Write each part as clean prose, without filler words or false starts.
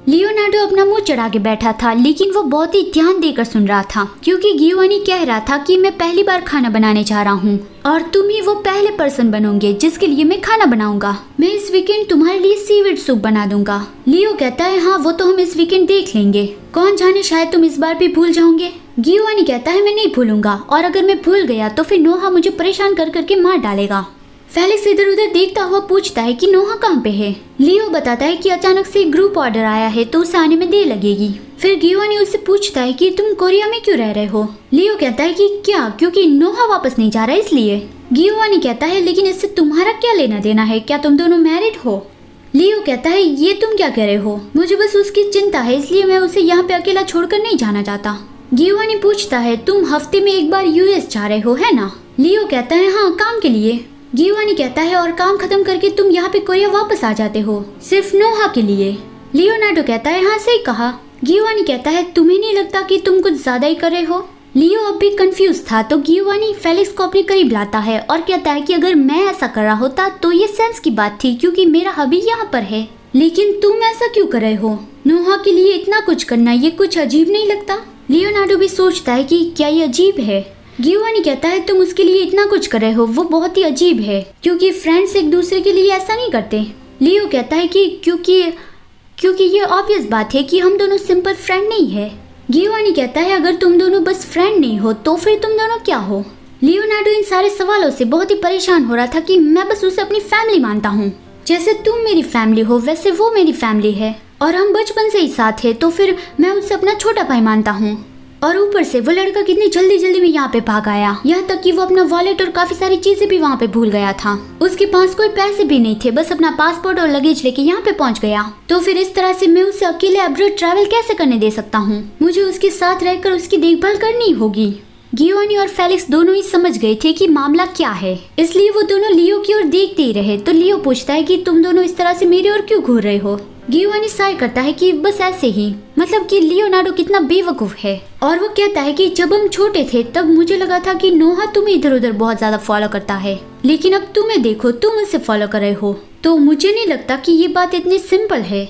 Leonardo अपना मुंह चढ़ा के बैठा था, लेकिन वो बहुत ही ध्यान देकर सुन रहा था क्योंकि गियोवानी कह रहा था कि मैं पहली बार खाना बनाने जा रहा हूँ और तुम ही वो पहले पर्सन बनोगे जिसके लिए मैं खाना बनाऊंगा। मैं इस वीकेंड तुम्हारे लिए सीवीड सूप बना दूंगा। लियो कहता है हाँ वो तो हम इस वीकेंड देख लेंगे, कौन जाने शायद तुम इस बार भी भूल जाओगे। गियोवानी कहता है मैं नहीं भूलूंगा और अगर मैं भूल गया तो फिर नोहा मुझे परेशान कर करके मार डालेगा। फेलिक्स इधर उधर देखता हुआ पूछता है कि नोहा कहाँ पे है। लियो बताता है कि अचानक से ग्रुप ऑर्डर आया है तो उसे आने में देर लगेगी। फिर गियोवानी उससे पूछता है कि तुम कोरिया में क्यों रह रहे हो। लियो कहता है कि क्या क्योंकि नोहा वापस नहीं जा रहा इसलिए। गियोवानी कहता है लेकिन इससे तुम्हारा क्या लेना देना है, क्या तुम दोनों मैरिड हो। लियो कहता है ये तुम क्या कह रहे हो, मुझे बस उसकी चिंता है इसलिए मैं उसे यहाँ पे अकेला छोड़कर नहीं जाना चाहता। गियोवानी पूछता है तुम हफ्ते में एक बार यूएस जा रहे हो है ना। लियो कहता है हाँ काम के लिए। गियोवानी कहता है और काम खत्म करके तुम यहाँ पे कोरिया वापस आ जाते हो सिर्फ नोहा के लिए। लियोनार्डो कहता है हाँ सही कहा। गियोवानी कहता है तुम्हें नहीं लगता कि तुम कुछ ज्यादा ही कर रहे हो। लियो अब भी कंफ्यूज था तो गियोवानी फेलिक्स को अपने करीब लाता है और कहता है कि अगर मैं ऐसा कर रहा होता तो ये सेंस की बात थी क्योंकि मेरा हबी यहाँ पर है, लेकिन तुम ऐसा क्यों कर रहे हो। नोहा के लिए इतना कुछ करना ये कुछ अजीब नहीं लगता। लियोनार्डो भी सोचता है कि क्या ये अजीब है। गियोवानी कहता है तुम उसके लिए इतना कुछ कर रहे हो वो बहुत ही अजीब है क्योंकि फ्रेंड्स एक दूसरे के लिए ऐसा नहीं करते। लियो कहता है कि क्योंकि ये ऑब्वियस बात है कि हम दोनों सिंपल फ्रेंड नहीं है। गियोवानी कहता है अगर तुम दोनों बस फ्रेंड नहीं हो तो फिर तुम दोनों क्या हो। लियोनार्डो इन सारे सवालों से बहुत ही परेशान हो रहा था कि मैं बस उसे अपनी फैमिली मानता हूँ, जैसे तुम मेरी फैमिली हो वैसे वो मेरी फैमिली है और हम बचपन से ही साथ है तो फिर मैं उसे अपना छोटा भाई मानता हूँ। और ऊपर से वो लड़का कितनी जल्दी जल्दी में यहाँ पे भाग आया, यहाँ तक कि वो अपना वॉलेट और काफी सारी चीजें भी वहाँ पे भूल गया था। उसके पास कोई पैसे भी नहीं थे, बस अपना पासपोर्ट और लगेज लेके यहाँ पे पहुँच गया। तो फिर इस तरह से मैं उसे अकेले अब्रॉड ट्रैवल कैसे करने दे सकता हूँ, मुझे उसके साथ रहकर उसकी देखभाल करनी होगी। गियोवानी और फेलिक्स दोनों ही समझ गए थे कि मामला क्या है, इसलिए वो दोनों लियो की ओर देखते ही रहे। तो लियो पूछता है कि तुम दोनों इस तरह से मेरी ओर क्यों घूर रहे हो। गियोवानी साय करता है कि बस ऐसे ही, मतलब कि लियोनार्डो कितना बेवकूफ है। और वो कहता है कि जब हम छोटे थे तब मुझे लगा था कि नोहा तुम्हें इधर उधर बहुत ज्यादा फॉलो करता है, लेकिन अब तुम्हें देखो तुम उसे फॉलो कर रहे हो, तो मुझे नहीं लगता कि ये बात इतनी सिंपल है।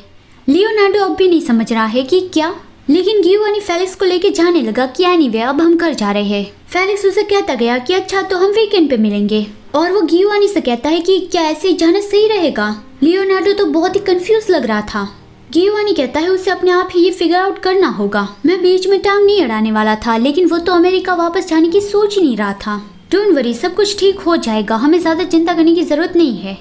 लियोनार्डो अब भी नहीं समझ रहा है कि क्या, लेकिन गियोवानी फेलिक्स को लेके जाने लगा कि एनीवे अब हम घर जा रहे हैं। फेलिक्स उसे कहता गया कि अच्छा तो हम वीकेंड पे मिलेंगे, और वो गियोवानी से कहता है कि क्या ऐसे जाना सही रहेगा। लियोनार्डो तो बहुत ही कंफ्यूज लग रहा था। गियोवानी कहता है उसे अपने आप ही ये फिगर आउट करना होगा, मैं बीच में टांग नहीं अड़ाने वाला था, लेकिन वो तो अमेरिका वापस जाने की सोच ही नहीं रहा था। डोंट वरी सब कुछ ठीक हो जाएगा, हमें ज्यादा चिंता करने की जरूरत नहीं है।